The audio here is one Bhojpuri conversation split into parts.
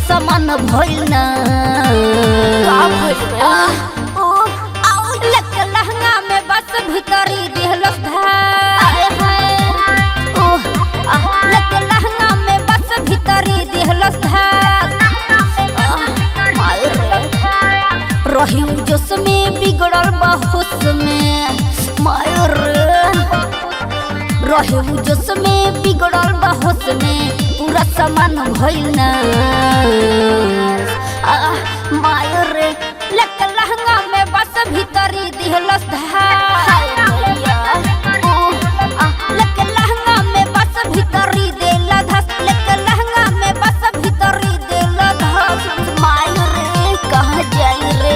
समान भइल ना लहंगा में बस भीतरी दिहलस लहंगा में बस भीतरी दिहलस रही जोश में बिगड़ल बहुस में मायर रहे जोश में बिगड़ल बहुस में पूरा सामान भइल ना मायर लहंगा में बस भीतरी दिहलस लहंगा में बस भीतरी देला धस लहंगा में बस भीतरी देला धस मायर कहाँ जाई रे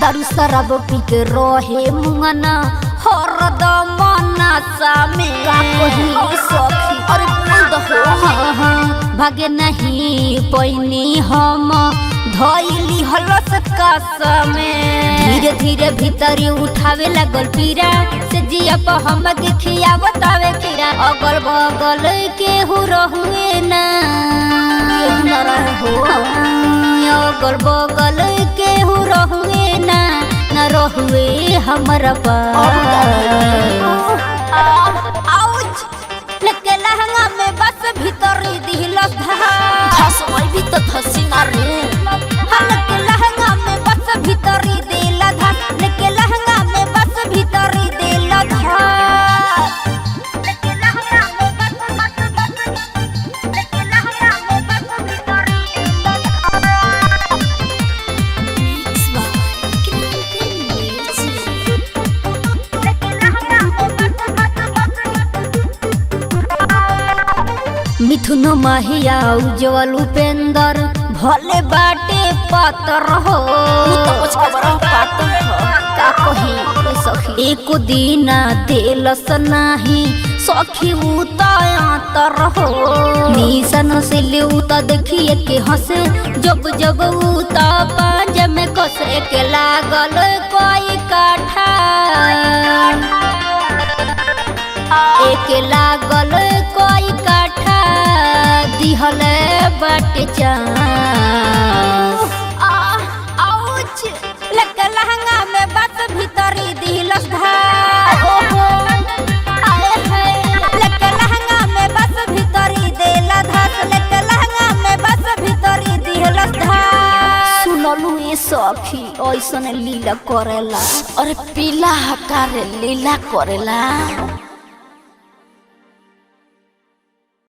दारू शराब पी के रहे मुंगना हरदम नशा में सखी अरे भागे नहीं पैनी हम धैली हलस कसम धीरे धीरे भीतरी उठावे लगल पीरा से जिया पर हम खिया बतावे खीरा अगल बगल के हो रहुए ना अगल बगल के हो रहुए ना न रहुए हमारा पाउच लके लहंगा में बस भीतरी दिहलस धसवाई भी तो धसी ना रे लके लहंगा में बस भीतरी देला धस लके लहंगा में बस भीतरी देला धस लके लहंगा में बस लके लहंगा में बस भीतरी मिथुन माहिया उज्जवल उपेंदर भले बाटे पातर हो एक दिन देलस नाही सखी उतर हो निशन से ले उता देखिए के हंसे जब जब उता पांज में कसे के लागल कोई काठा एक लागल कोई काठा दिहल बाटे चांस लके लहंगा में बस भीतरी दिहलस लके लहंगा में बस भीतरी देला धस लके लहंगा में बस भीतरी दिहलस सुनलू ये सखी ऐसन लीला करेला अरे पीला हकारे लीला करेला।